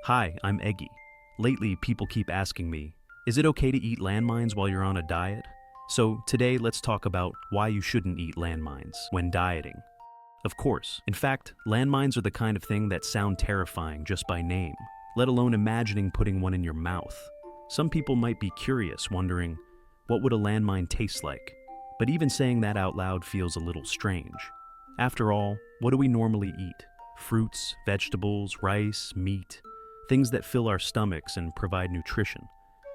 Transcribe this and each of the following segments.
Hi, I'm Eggy. Lately, people keep asking me, is it okay to eat landmines while you're on a diet? So today, let's talk about why you shouldn't eat landmines when dieting. Of course, in fact, landmines are the kind of thing that sound terrifying just by name, let alone imagining putting one in your mouth. Some people might be curious, wondering, what would a landmine taste like? But even saying that out loud feels a little strange. After all, what do we normally eat? Fruits, vegetables, rice, meat, things that fill our stomachs and provide nutrition.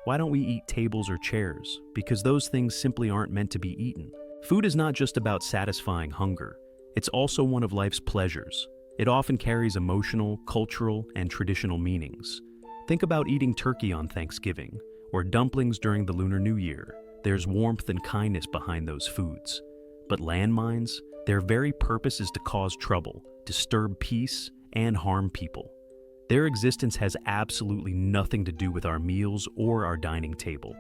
Why don't we eat tables or chairs? Because those things simply aren't meant to be eaten. Food is not just about satisfying hunger. It's also one of life's pleasures. It often carries emotional, cultural, and traditional meanings. Think about eating turkey on Thanksgiving, or dumplings during the Lunar New Year. There's warmth and kindness behind those foods. But landmines, their very purpose is to cause trouble, disturb peace, and harm people. Their existence has absolutely nothing to do with our meals or our dining table.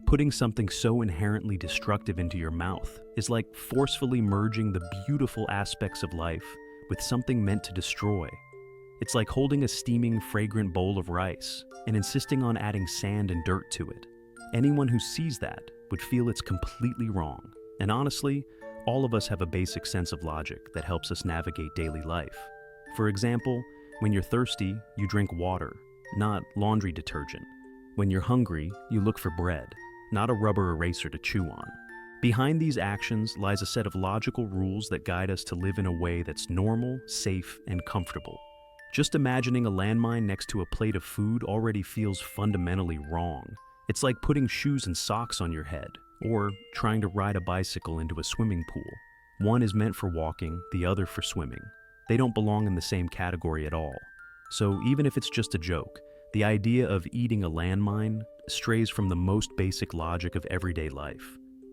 Putting something so inherently destructive into your mouth is like forcefully merging the beautiful aspects of life with something meant to destroy. It's like holding a steaming, fragrant bowl of rice and insisting on adding sand and dirt to it. Anyone who sees that would feel it's completely wrong. And honestly, all of us have a basic sense of logic that helps us navigate daily life. For example, when you're thirsty, you drink water, not laundry detergent. When you're hungry, you look for bread, not a rubber eraser to chew on. Behind these actions lies a set of logical rules that guide us to live in a way that's normal, safe, and comfortable. Just imagining a landmine next to a plate of food already feels fundamentally wrong. It's like putting shoes and socks on your head, or trying to ride a bicycle into a swimming pool. One is meant for walking, the other for swimming. They don't belong in the same category at all. So even if it's just a joke, the idea of eating a landmine strays from the most basic logic of everyday life.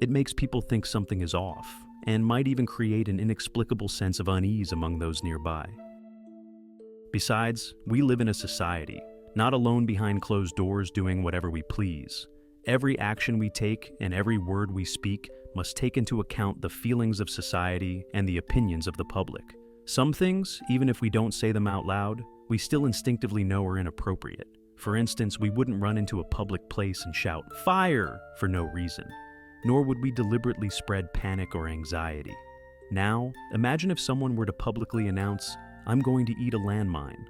It makes people think something is off, and might even create an inexplicable sense of unease among those nearby. Besides, we live in a society, not alone behind closed doors doing whatever we please. Every action we take and every word we speak must take into account the feelings of society and the opinions of the public. Some things, even if we don't say them out loud, we still instinctively know are inappropriate. For instance, we wouldn't run into a public place and shout, "Fire!" for no reason. Nor would we deliberately spread panic or anxiety. Now, imagine if someone were to publicly announce, "I'm going to eat a landmine."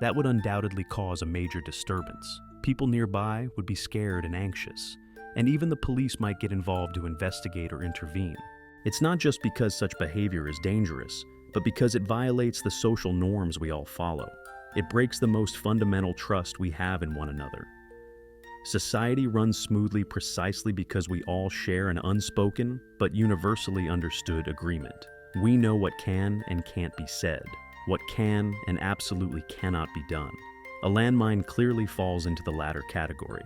That would undoubtedly cause a major disturbance. People nearby would be scared and anxious, and even the police might get involved to investigate or intervene. It's not just because such behavior is dangerous, but because it violates the social norms we all follow. It breaks the most fundamental trust we have in one another. Society runs smoothly precisely because we all share an unspoken, but universally understood agreement. We know what can and can't be said, what can and absolutely cannot be done. A landmine clearly falls into the latter category.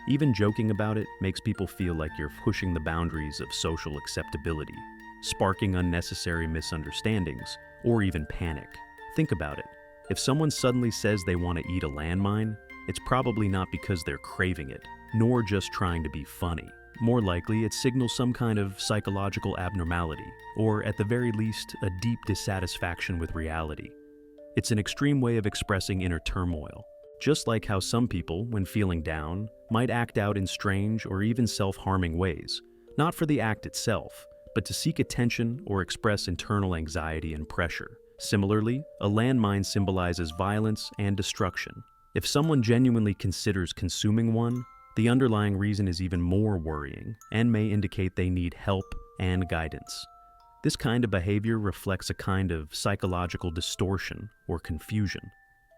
Even joking about it makes people feel like you're pushing the boundaries of social acceptability, sparking unnecessary misunderstandings, or even panic. Think about it. If someone suddenly says they want to eat a landmine, it's probably not because they're craving it, nor just trying to be funny. More likely, it signals some kind of psychological abnormality, or at the very least, a deep dissatisfaction with reality. It's an extreme way of expressing inner turmoil, just like how some people, when feeling down, might act out in strange or even self-harming ways, not for the act itself, but to seek attention or express internal anxiety and pressure. Similarly, a landmine symbolizes violence and destruction. If someone genuinely considers consuming one, the underlying reason is even more worrying and may indicate they need help and guidance. This kind of behavior reflects a kind of psychological distortion or confusion.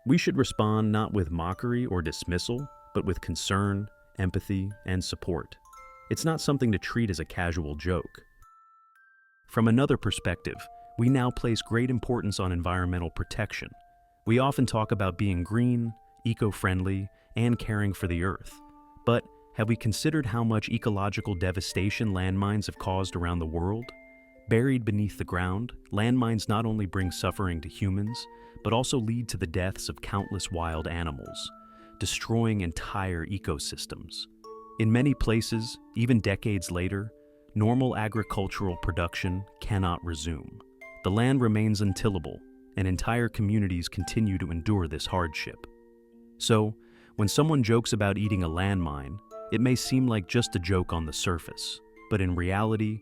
We should respond not with mockery or dismissal, but with concern, empathy, and support. It's not something to treat as a casual joke. From another perspective, we now place great importance on environmental protection. We often talk about being green, eco-friendly, and caring for the earth. But have we considered how much ecological devastation landmines have caused around the world? Buried beneath the ground, landmines not only bring suffering to humans, but also lead to the deaths of countless wild animals, destroying entire ecosystems. In many places, even decades later, normal agricultural production cannot resume. The land remains untillable, and entire communities continue to endure this hardship. So, when someone jokes about eating a landmine, it may seem like just a joke on the surface, but in reality,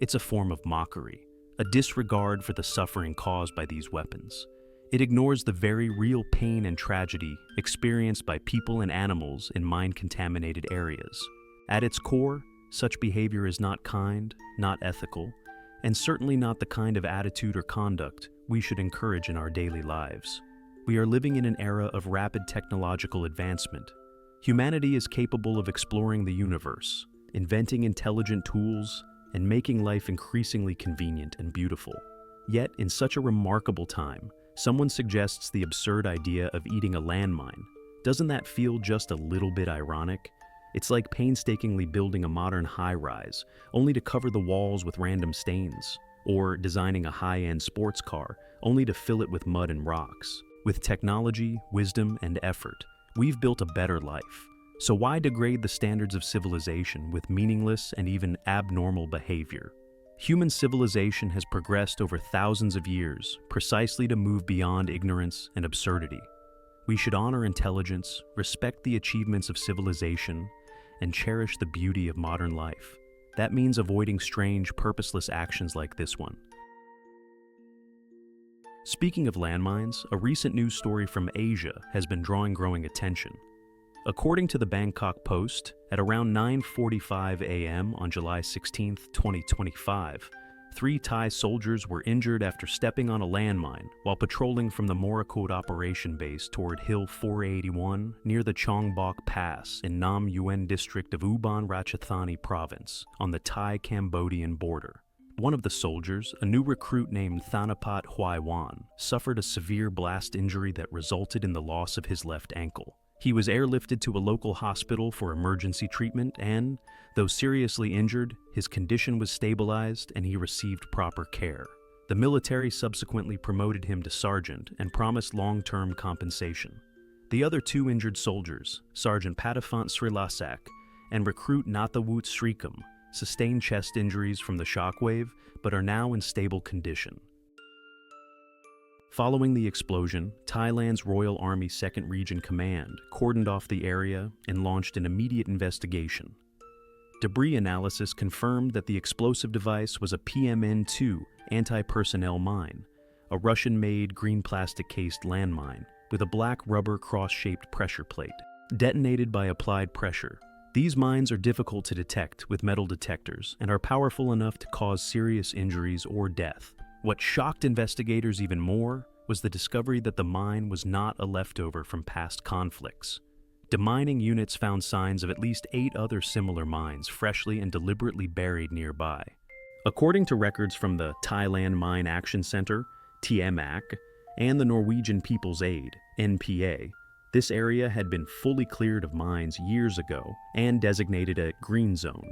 it's a form of mockery, a disregard for the suffering caused by these weapons. It ignores the very real pain and tragedy experienced by people and animals in mine-contaminated areas. At its core, such behavior is not kind, not ethical, and certainly not the kind of attitude or conduct we should encourage in our daily lives. We are living in an era of rapid technological advancement. Humanity is capable of exploring the universe, inventing intelligent tools, and making life increasingly convenient and beautiful. Yet, in such a remarkable time, someone suggests the absurd idea of eating a landmine. Doesn't that feel just a little bit ironic? It's like painstakingly building a modern high-rise, only to cover the walls with random stains, or designing a high-end sports car, only to fill it with mud and rocks. With technology, wisdom, and effort, we've built a better life. So why degrade the standards of civilization with meaningless and even abnormal behavior? Human civilization has progressed over thousands of years, precisely to move beyond ignorance and absurdity. We should honor intelligence, respect the achievements of civilization, and cherish the beauty of modern life. That means avoiding strange, purposeless actions like this one. Speaking of landmines, a recent news story from Asia has been drawing growing attention. According to the Bangkok Post, at around 9:45 a.m. on July 16, 2025, 3 Thai soldiers were injured after stepping on a landmine while patrolling from the Morakot operation base toward Hill 481 near the Chongbok Pass in Nam Yuen district of Ubon Ratchathani province on the Thai-Cambodian border. One of the soldiers, a new recruit named Thanapat Huaiwan, suffered a severe blast injury that resulted in the loss of his left ankle. He was airlifted to a local hospital for emergency treatment and, though seriously injured, his condition was stabilized and he received proper care. The military subsequently promoted him to sergeant and promised long-term compensation. The other 2 injured soldiers, Sergeant Patafant Srilasak and recruit Nathawut Srikam, sustained chest injuries from the shockwave but are now in stable condition. Following the explosion, Thailand's Royal Army 2nd Region Command cordoned off the area and launched an immediate investigation. Debris analysis confirmed that the explosive device was a PMN-2 anti-personnel mine, a Russian-made green plastic-cased landmine with a black rubber cross-shaped pressure plate, detonated by applied pressure. These mines are difficult to detect with metal detectors and are powerful enough to cause serious injuries or death. What shocked investigators even more was the discovery that the mine was not a leftover from past conflicts. Demining units found signs of at least 8 other similar mines freshly and deliberately buried nearby. According to records from the Thailand Mine Action Center, TMAC, and the Norwegian People's Aid, NPA, this area had been fully cleared of mines years ago and designated a green zone.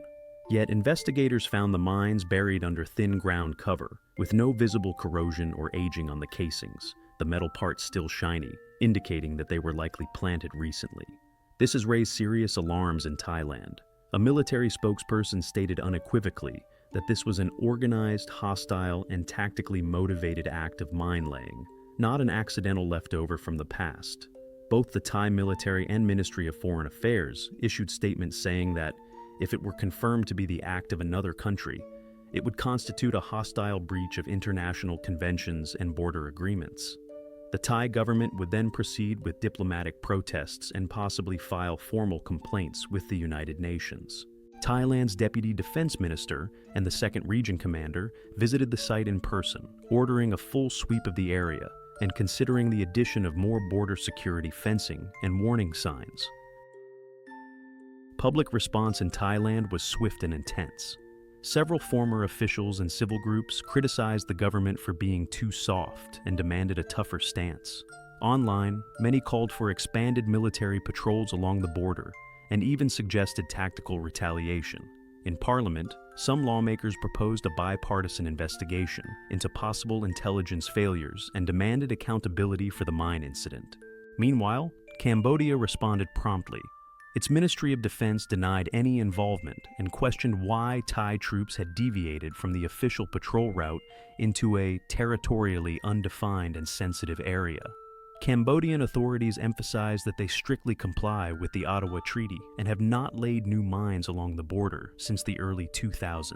Yet investigators found the mines buried under thin ground cover, with no visible corrosion or aging on the casings, the metal parts still shiny, indicating that they were likely planted recently. This has raised serious alarms in Thailand. A military spokesperson stated unequivocally that this was an organized, hostile, and tactically motivated act of mine laying, not an accidental leftover from the past. Both the Thai military and Ministry of Foreign Affairs issued statements saying that if it were confirmed to be the act of another country, it would constitute a hostile breach of international conventions and border agreements. The Thai government would then proceed with diplomatic protests and possibly file formal complaints with the United Nations. Thailand's Deputy Defense Minister and the 2nd Region Commander visited the site in person, ordering a full sweep of the area and considering the addition of more border security fencing and warning signs. Public response in Thailand was swift and intense. Several former officials and civil groups criticized the government for being too soft and demanded a tougher stance. Online, many called for expanded military patrols along the border and even suggested tactical retaliation. In Parliament, some lawmakers proposed a bipartisan investigation into possible intelligence failures and demanded accountability for the mine incident. Meanwhile, Cambodia responded promptly. Its Ministry of Defense denied any involvement and questioned why Thai troops had deviated from the official patrol route into a territorially undefined and sensitive area. Cambodian authorities emphasize that they strictly comply with the Ottawa Treaty and have not laid new mines along the border since the early 2000s.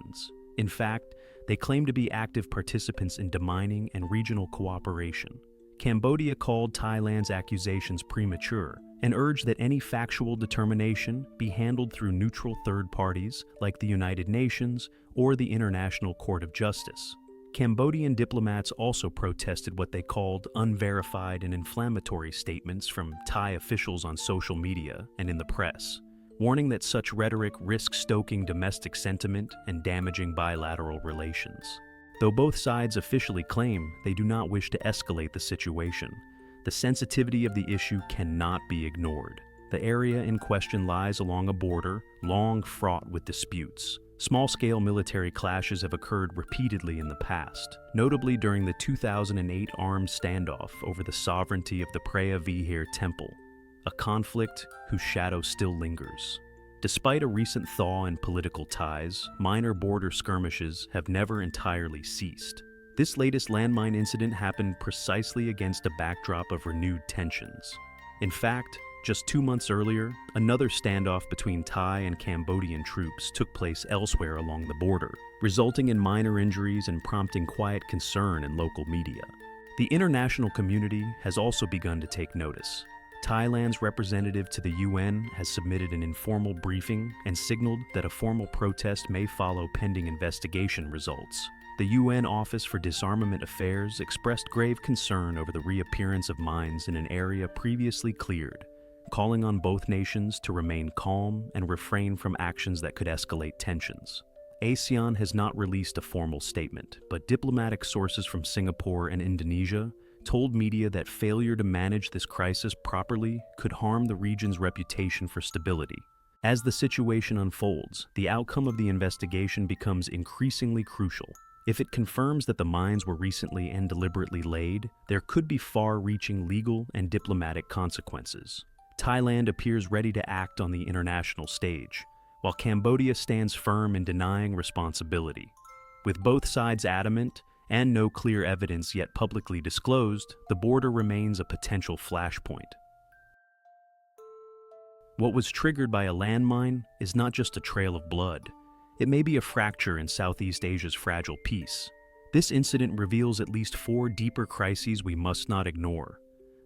In fact, they claim to be active participants in demining and regional cooperation. Cambodia called Thailand's accusations premature and urged that any factual determination be handled through neutral third parties like the United Nations or the International Court of Justice. Cambodian diplomats also protested what they called unverified and inflammatory statements from Thai officials on social media and in the press, warning that such rhetoric risks stoking domestic sentiment and damaging bilateral relations. Though both sides officially claim they do not wish to escalate the situation, the sensitivity of the issue cannot be ignored. The area in question lies along a border long fraught with disputes. Small-scale military clashes have occurred repeatedly in the past, notably during the 2008 armed standoff over the sovereignty of the Preah Vihear Temple, a conflict whose shadow still lingers. Despite a recent thaw in political ties, minor border skirmishes have never entirely ceased. This latest landmine incident happened precisely against a backdrop of renewed tensions. In fact, just 2 months earlier, another standoff between Thai and Cambodian troops took place elsewhere along the border, resulting in minor injuries and prompting quiet concern in local media. The international community has also begun to take notice. Thailand's representative to the UN has submitted an informal briefing and signaled that a formal protest may follow pending investigation results. The UN Office for Disarmament Affairs expressed grave concern over the reappearance of mines in an area previously cleared, calling on both nations to remain calm and refrain from actions that could escalate tensions. ASEAN has not released a formal statement, but diplomatic sources from Singapore and Indonesia told media that failure to manage this crisis properly could harm the region's reputation for stability. As the situation unfolds, the outcome of the investigation becomes increasingly crucial. If it confirms that the mines were recently and deliberately laid, there could be far-reaching legal and diplomatic consequences. Thailand appears ready to act on the international stage, while Cambodia stands firm in denying responsibility. With both sides adamant and no clear evidence yet publicly disclosed, the border remains a potential flashpoint. What was triggered by a landmine is not just a trail of blood. It may be a fracture in Southeast Asia's fragile peace. This incident reveals at least 4 deeper crises we must not ignore: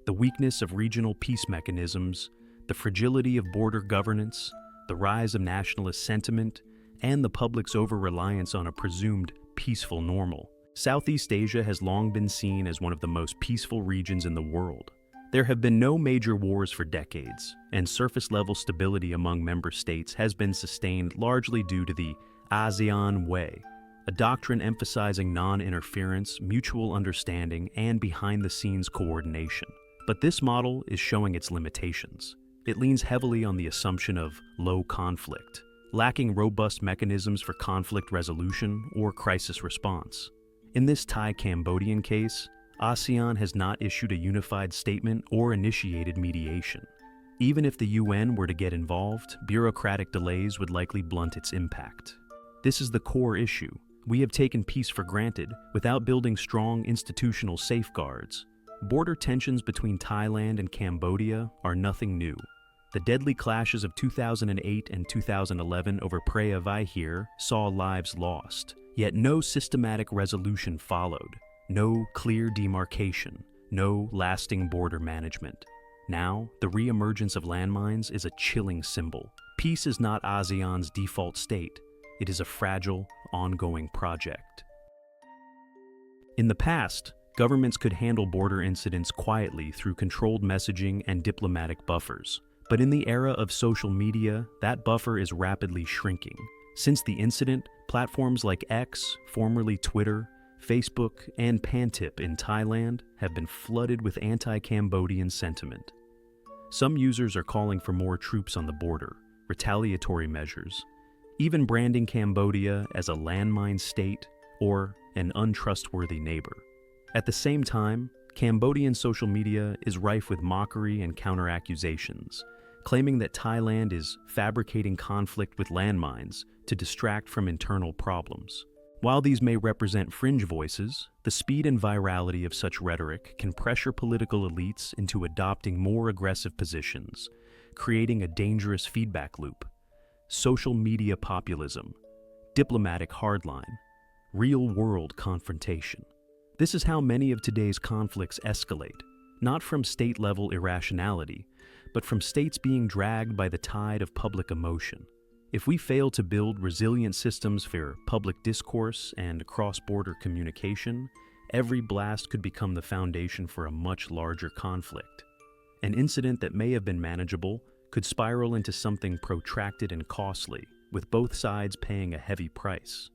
the weakness of regional peace mechanisms, the fragility of border governance, the rise of nationalist sentiment, and the public's over-reliance on a presumed peaceful normal. Southeast Asia has long been seen as one of the most peaceful regions in the world. There have been no major wars for decades, and surface-level stability among member states has been sustained largely due to the ASEAN Way, a doctrine emphasizing non-interference, mutual understanding, and behind-the-scenes coordination. But this model is showing its limitations. It leans heavily on the assumption of low conflict, lacking robust mechanisms for conflict resolution or crisis response. In this Thai-Cambodian case, ASEAN has not issued a unified statement or initiated mediation. Even if the UN were to get involved, bureaucratic delays would likely blunt its impact. This is the core issue. We have taken peace for granted without building strong institutional safeguards. Border tensions between Thailand and Cambodia are nothing new. The deadly clashes of 2008 and 2011 over Preah Vihear saw lives lost, yet no systematic resolution followed, no clear demarcation, no lasting border management. Now, the re-emergence of landmines is a chilling symbol. Peace is not ASEAN's default state. It is a fragile, ongoing project. In the past, governments could handle border incidents quietly through controlled messaging and diplomatic buffers. But in the era of social media, that buffer is rapidly shrinking. Since the incident, platforms like X, formerly Twitter, Facebook, and Pantip in Thailand have been flooded with anti-Cambodian sentiment. Some users are calling for more troops on the border, retaliatory measures, even branding Cambodia as a landmine state or an untrustworthy neighbor. At the same time, Cambodian social media is rife with mockery and counter-accusations, claiming that Thailand is fabricating conflict with landmines to distract from internal problems. While these may represent fringe voices, the speed and virality of such rhetoric can pressure political elites into adopting more aggressive positions, creating a dangerous feedback loop. Social media populism, diplomatic hardline, real-world confrontation. This is how many of today's conflicts escalate, not from state-level irrationality, but from states being dragged by the tide of public emotion. If we fail to build resilient systems for public discourse and cross-border communication, every blast could become the foundation for a much larger conflict. An incident that may have been manageable could spiral into something protracted and costly, with both sides paying a heavy price.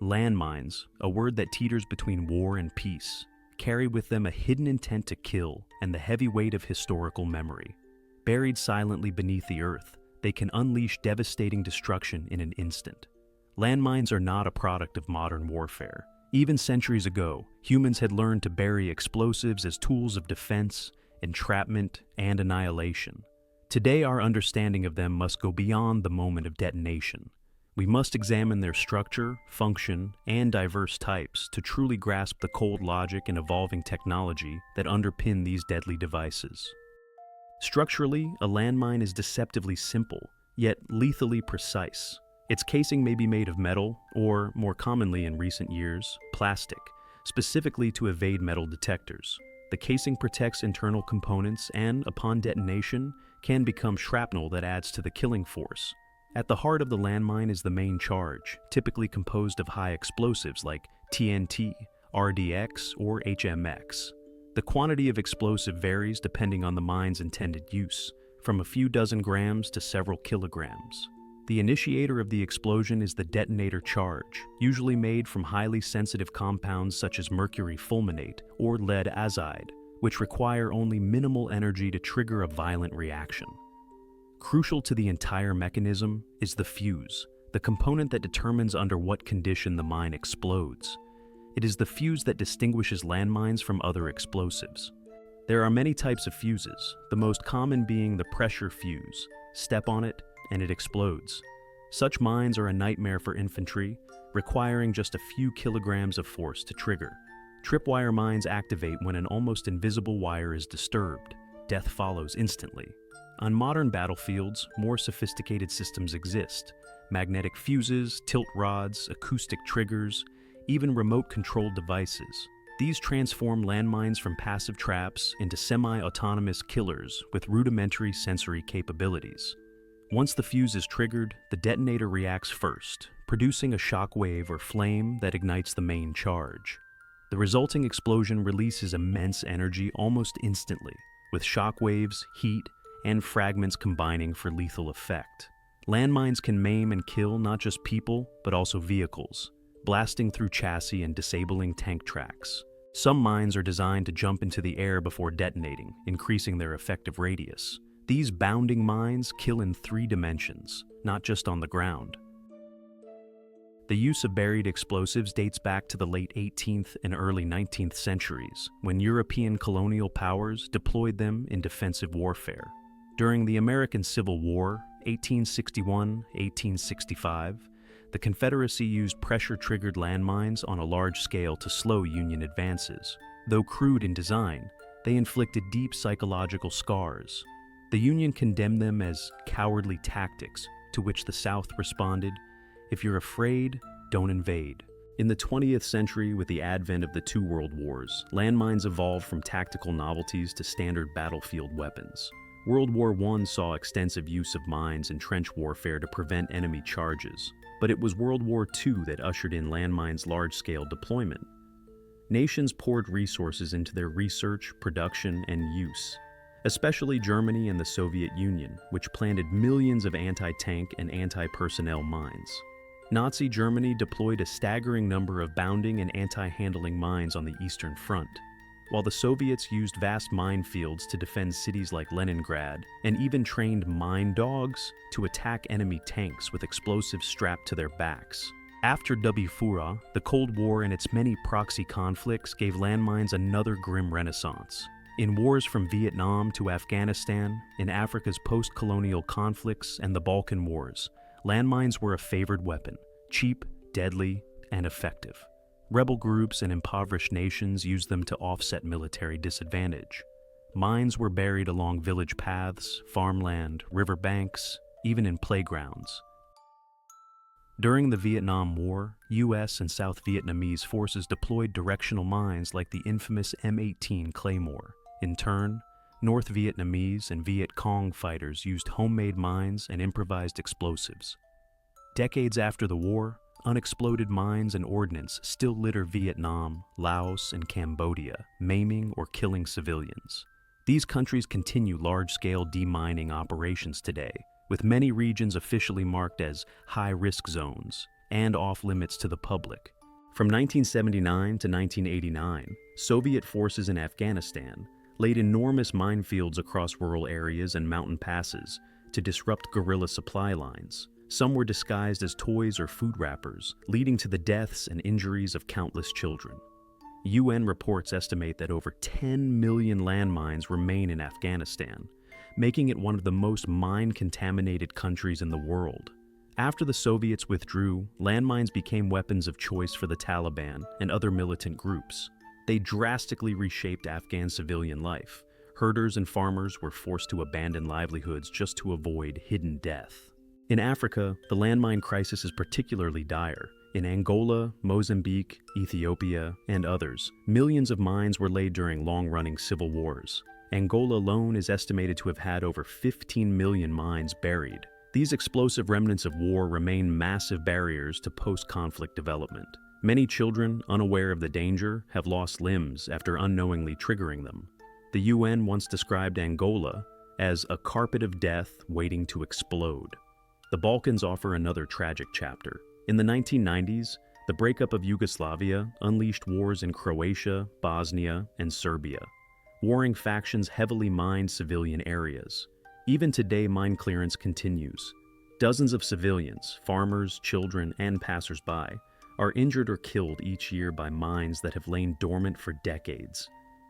Landmines, a word that teeters between war and peace, carry with them a hidden intent to kill and the heavy weight of historical memory. Buried silently beneath the earth, they can unleash devastating destruction in an instant. Landmines are not a product of modern warfare. Even centuries ago, humans had learned to bury explosives as tools of defense, entrapment, and annihilation. Today, our understanding of them must go beyond the moment of detonation. We must examine their structure, function, and diverse types to truly grasp the cold logic and evolving technology that underpin these deadly devices. Structurally, a landmine is deceptively simple, yet lethally precise. Its casing may be made of metal, or, more commonly in recent years, plastic, specifically to evade metal detectors. The casing protects internal components and, upon detonation, can become shrapnel that adds to the killing force. At the heart of the landmine is the main charge, typically composed of high explosives like TNT, RDX, or HMX. The quantity of explosive varies depending on the mine's intended use, from a few dozen grams to several kilograms. The initiator of the explosion is the detonator charge, usually made from highly sensitive compounds such as mercury fulminate or lead azide, which require only minimal energy to trigger a violent reaction. Crucial to the entire mechanism is the fuse, the component that determines under what condition the mine explodes. It is the fuse that distinguishes landmines from other explosives. There are many types of fuses, the most common being the pressure fuse. Step on it, and it explodes. Such mines are a nightmare for infantry, requiring just a few kilograms of force to trigger. Tripwire mines activate when an almost invisible wire is disturbed. Death follows instantly. On modern battlefields, more sophisticated systems exist. Magnetic fuses, tilt rods, acoustic triggers, even remote-controlled devices. These transform landmines from passive traps into semi-autonomous killers with rudimentary sensory capabilities. Once the fuse is triggered, the detonator reacts first, producing a shock wave or flame that ignites the main charge. The resulting explosion releases immense energy almost instantly, with shock waves, heat, and fragments combining for lethal effect. Landmines can maim and kill not just people, but also vehicles, blasting through chassis and disabling tank tracks. Some mines are designed to jump into the air before detonating, increasing their effective radius. These bounding mines kill in 3 dimensions, not just on the ground. The use of buried explosives dates back to the late 18th and early 19th centuries, when European colonial powers deployed them in defensive warfare. During the American Civil War, 1861-1865, the Confederacy used pressure-triggered landmines on a large scale to slow Union advances. Though crude in design, they inflicted deep psychological scars. The Union condemned them as cowardly tactics, to which the South responded, "If you're afraid, don't invade." In the 20th century, with the advent of the 2 world wars, landmines evolved from tactical novelties to standard battlefield weapons. World War I saw extensive use of mines in trench warfare to prevent enemy charges, but it was World War II that ushered in landmines' large-scale deployment. Nations poured resources into their research, production, and use, especially Germany and the Soviet Union, which planted millions of anti-tank and anti-personnel mines. Nazi Germany deployed a staggering number of bounding and anti-handling mines on the Eastern Front, while the Soviets used vast minefields to defend cities like Leningrad and even trained mine dogs to attack enemy tanks with explosives strapped to their backs. After Fura, the Cold War and its many proxy conflicts gave landmines another grim renaissance. In wars from Vietnam to Afghanistan, in Africa's post-colonial conflicts and the Balkan Wars, landmines were a favored weapon, cheap, deadly, and effective. Rebel groups and impoverished nations used them to offset military disadvantage. Mines were buried along village paths, farmland, river banks, even in playgrounds. During the Vietnam War, US and South Vietnamese forces deployed directional mines like the infamous M18 Claymore. In turn, North Vietnamese and Viet Cong fighters used homemade mines and improvised explosives. Decades after the war, unexploded mines and ordnance still litter Vietnam, Laos, and Cambodia, maiming or killing civilians. These countries continue large-scale demining operations today, with many regions officially marked as high-risk zones and off-limits to the public. From 1979 to 1989, Soviet forces in Afghanistan laid enormous minefields across rural areas and mountain passes to disrupt guerrilla supply lines. Some were disguised as toys or food wrappers, leading to the deaths and injuries of countless children. UN reports estimate that over 10 million landmines remain in Afghanistan, making it one of the most mine-contaminated countries in the world. After the Soviets withdrew, landmines became weapons of choice for the Taliban and other militant groups. They drastically reshaped Afghan civilian life. Herders and farmers were forced to abandon livelihoods just to avoid hidden death. In Africa, the landmine crisis is particularly dire. In Angola, Mozambique, Ethiopia, and others, millions of mines were laid during long-running civil wars. Angola alone is estimated to have had over 15 million mines buried. These explosive remnants of war remain massive barriers to post-conflict development. Many children, unaware of the danger, have lost limbs after unknowingly triggering them. The UN once described Angola as a carpet of death waiting to explode. The Balkans offer another tragic chapter. In the 1990s, the breakup of Yugoslavia unleashed wars in Croatia, Bosnia, and Serbia. Warring factions heavily mined civilian areas. Even today, mine clearance continues. Dozens of civilians, farmers, children, and passers-by are injured or killed each year by mines that have lain dormant for decades.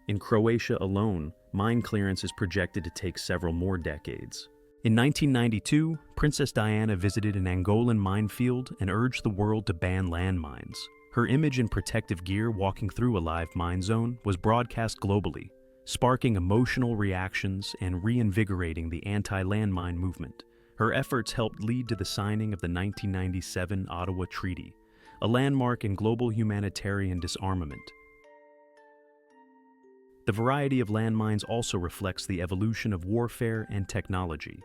In Croatia alone, mine clearance is projected to take several more decades. In 1992, Princess Diana visited an Angolan minefield and urged the world to ban landmines. Her image in protective gear walking through a live mine zone was broadcast globally, sparking emotional reactions and reinvigorating the anti-landmine movement. Her efforts helped lead to the signing of the 1997 Ottawa Treaty, a landmark in global humanitarian disarmament. The variety of landmines also reflects the evolution of warfare and technology.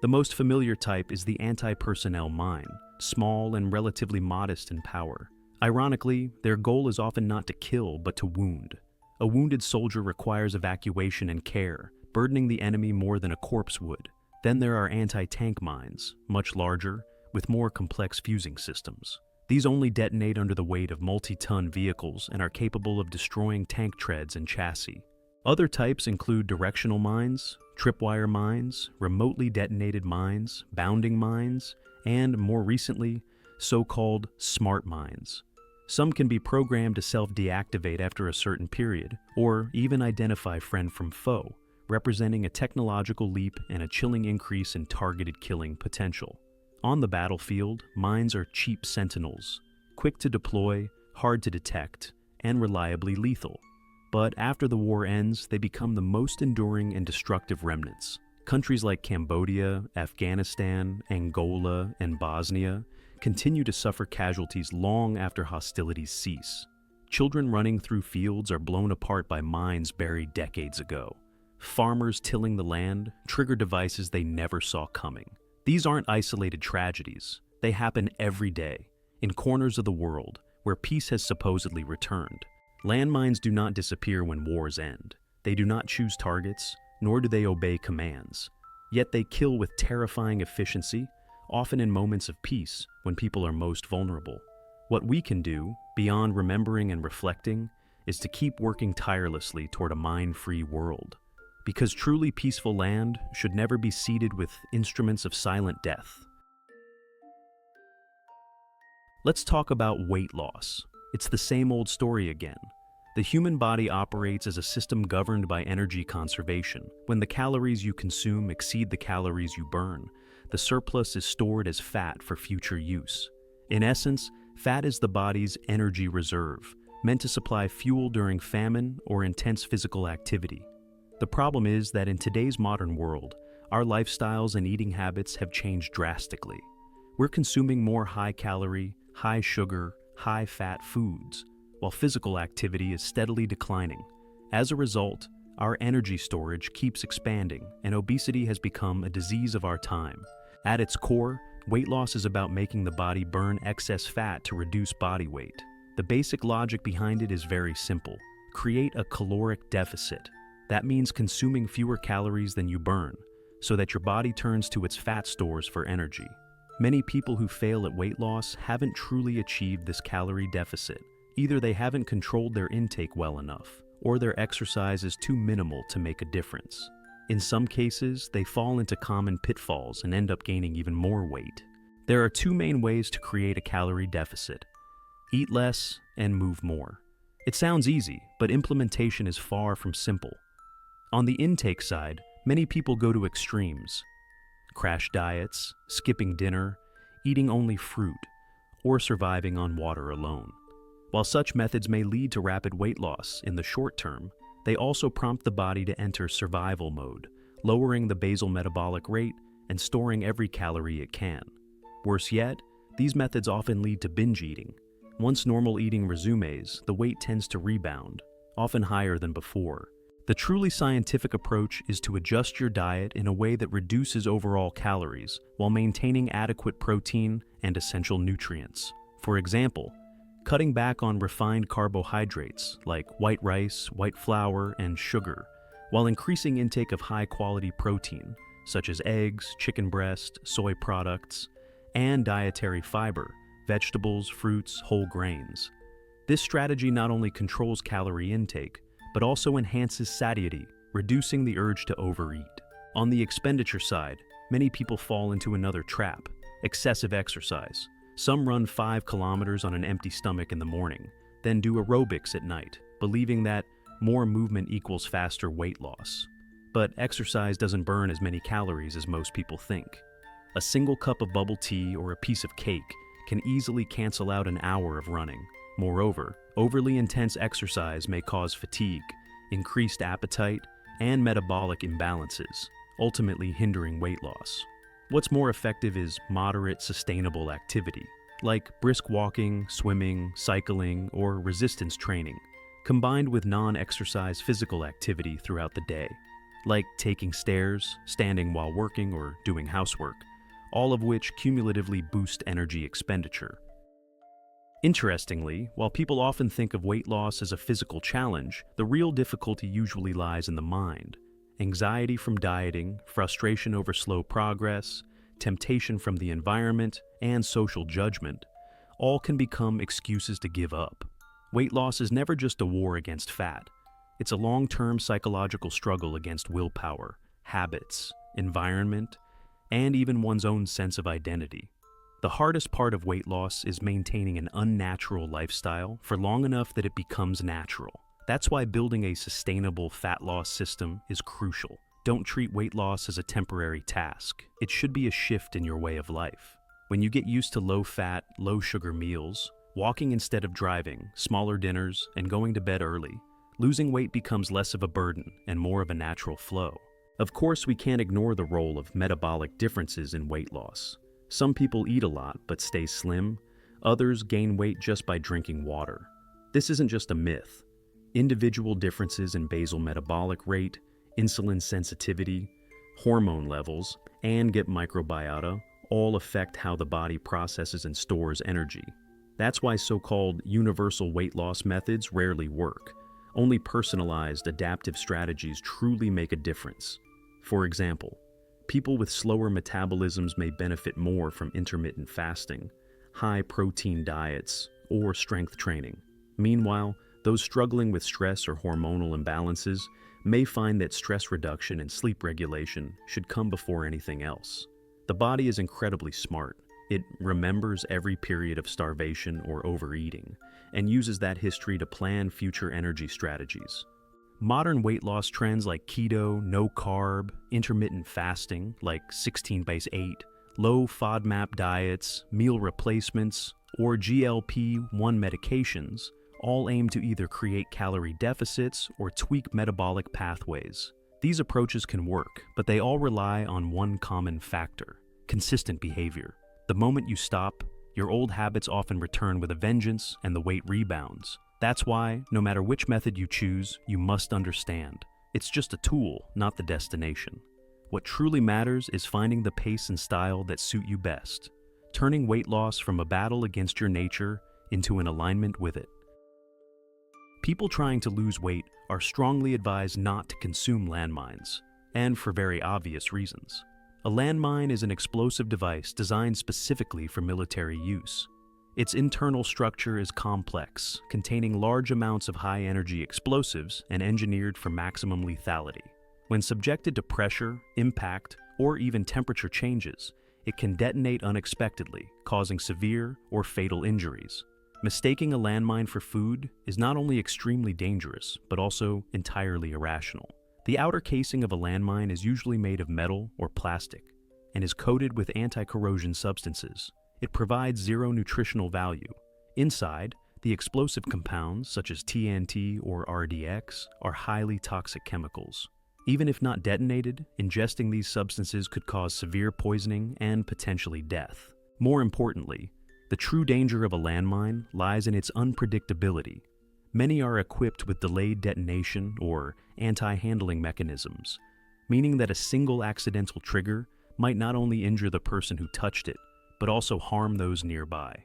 The most familiar type is the anti-personnel mine, small and relatively modest in power. Ironically, their goal is often not to kill, but to wound. A wounded soldier requires evacuation and care, burdening the enemy more than a corpse would. Then there are anti-tank mines, much larger, with more complex fusing systems. These only detonate under the weight of multi-ton vehicles and are capable of destroying tank treads and chassis. Other types include directional mines, tripwire mines, remotely detonated mines, bounding mines, and, more recently, so-called smart mines. Some can be programmed to self-deactivate after a certain period, or even identify friend from foe, representing a technological leap and a chilling increase in targeted killing potential. On the battlefield, mines are cheap sentinels, quick to deploy, hard to detect, and reliably lethal. But after the war ends, they become the most enduring and destructive remnants. Countries like Cambodia, Afghanistan, Angola, and Bosnia continue to suffer casualties long after hostilities cease. Children running through fields are blown apart by mines buried decades ago. Farmers tilling the land trigger devices they never saw coming. These aren't isolated tragedies. They happen every day, in corners of the world where peace has supposedly returned. Landmines do not disappear when wars end. They do not choose targets, nor do they obey commands. Yet they kill with terrifying efficiency, often in moments of peace when people are most vulnerable. What we can do, beyond remembering and reflecting, is to keep working tirelessly toward a mine-free world. Because truly peaceful land should never be seeded with instruments of silent death. Let's talk about weight loss. It's the same old story again. The human body operates as a system governed by energy conservation. When the calories you consume exceed the calories you burn, the surplus is stored as fat for future use. In essence, fat is the body's energy reserve, meant to supply fuel during famine or intense physical activity. The problem is that in today's modern world, our lifestyles and eating habits have changed drastically. We're consuming more high-calorie, high-sugar, high-fat foods, while physical activity is steadily declining. As a result, our energy storage keeps expanding, and obesity has become a disease of our time. At its core, weight loss is about making the body burn excess fat to reduce body weight. The basic logic behind it is very simple. Create a caloric deficit. That means consuming fewer calories than you burn, so that your body turns to its fat stores for energy. Many people who fail at weight loss haven't truly achieved this calorie deficit. Either they haven't controlled their intake well enough, or their exercise is too minimal to make a difference. In some cases, they fall into common pitfalls and end up gaining even more weight. There are two main ways to create a calorie deficit: eat less and move more. It sounds easy, but implementation is far from simple. On the intake side, many people go to extremes: crash diets, skipping dinner, eating only fruit, or surviving on water alone. While such methods may lead to rapid weight loss in the short term, they also prompt the body to enter survival mode, lowering the basal metabolic rate and storing every calorie it can. Worse yet, these methods often lead to binge eating. Once normal eating resumes, the weight tends to rebound, often higher than before. The truly scientific approach is to adjust your diet in a way that reduces overall calories while maintaining adequate protein and essential nutrients. For example, cutting back on refined carbohydrates like white rice, white flour, and sugar, while increasing intake of high-quality protein such as eggs, chicken breast, soy products, and dietary fiber, vegetables, fruits, whole grains. This strategy not only controls calorie intake, but also enhances satiety, reducing the urge to overeat. On the expenditure side, many people fall into another trap: excessive exercise. Some run 5 kilometers on an empty stomach in the morning, then do aerobics at night, believing that more movement equals faster weight loss. But exercise doesn't burn as many calories as most people think. A single cup of bubble tea or a piece of cake can easily cancel out an hour of running. Moreover, overly intense exercise may cause fatigue, increased appetite, and metabolic imbalances, ultimately hindering weight loss. What's more effective is moderate, sustainable activity, like brisk walking, swimming, cycling, or resistance training, combined with non-exercise physical activity throughout the day, like taking stairs, standing while working, or doing housework, all of which cumulatively boost energy expenditure. Interestingly, while people often think of weight loss as a physical challenge, the real difficulty usually lies in the mind. Anxiety from dieting, frustration over slow progress, temptation from the environment, and social judgment all can become excuses to give up. Weight loss is never just a war against fat. It's a long-term psychological struggle against willpower, habits, environment, and even one's own sense of identity. The hardest part of weight loss is maintaining an unnatural lifestyle for long enough that it becomes natural. That's why building a sustainable fat loss system is crucial. Don't treat weight loss as a temporary task. It should be a shift in your way of life. When you get used to low-fat, low-sugar meals, walking instead of driving, smaller dinners, and going to bed early, losing weight becomes less of a burden and more of a natural flow. Of course, we can't ignore the role of metabolic differences in weight loss. Some people eat a lot but stay slim. Others gain weight just by drinking water. This isn't just a myth. Individual differences in basal metabolic rate, insulin sensitivity, hormone levels, and gut microbiota all affect how the body processes and stores energy. That's why so-called universal weight loss methods rarely work. Only personalized, adaptive strategies truly make a difference. For example, people with slower metabolisms may benefit more from intermittent fasting, high-protein diets, or strength training. Meanwhile, those struggling with stress or hormonal imbalances may find that stress reduction and sleep regulation should come before anything else. The body is incredibly smart. It remembers every period of starvation or overeating and uses that history to plan future energy strategies. Modern weight loss trends like keto, no-carb, intermittent fasting like 16/8, low FODMAP diets, meal replacements, or GLP-1 medications all aim to either create calorie deficits or tweak metabolic pathways. These approaches can work, but they all rely on one common factor: consistent behavior. The moment you stop, your old habits often return with a vengeance and the weight rebounds. That's why, no matter which method you choose, you must understand. It's just a tool, not the destination. What truly matters is finding the pace and style that suit you best, turning weight loss from a battle against your nature into an alignment with it. People trying to lose weight are strongly advised not to consume landmines, and for very obvious reasons. A landmine is an explosive device designed specifically for military use. Its internal structure is complex, containing large amounts of high-energy explosives and engineered for maximum lethality. When subjected to pressure, impact, or even temperature changes, it can detonate unexpectedly, causing severe or fatal injuries. Mistaking a landmine for food is not only extremely dangerous, but also entirely irrational. The outer casing of a landmine is usually made of metal or plastic and is coated with anti-corrosion substances. It provides zero nutritional value. Inside, the explosive compounds, such as TNT or RDX, are highly toxic chemicals. Even if not detonated, ingesting these substances could cause severe poisoning and potentially death. More importantly, the true danger of a landmine lies in its unpredictability. Many are equipped with delayed detonation or anti-handling mechanisms, meaning that a single accidental trigger might not only injure the person who touched it, but also harm those nearby.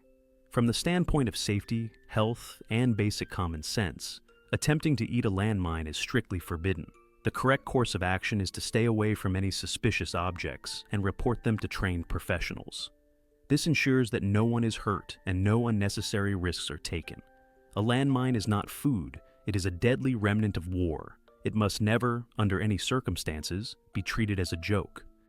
From the standpoint of safety, health, and basic common sense, attempting to eat a landmine is strictly forbidden. The correct course of action is to stay away from any suspicious objects and report them to trained professionals. This ensures that no one is hurt and no unnecessary risks are taken. A landmine is not food, it is a deadly remnant of war. It must never, under any circumstances, be treated as a joke.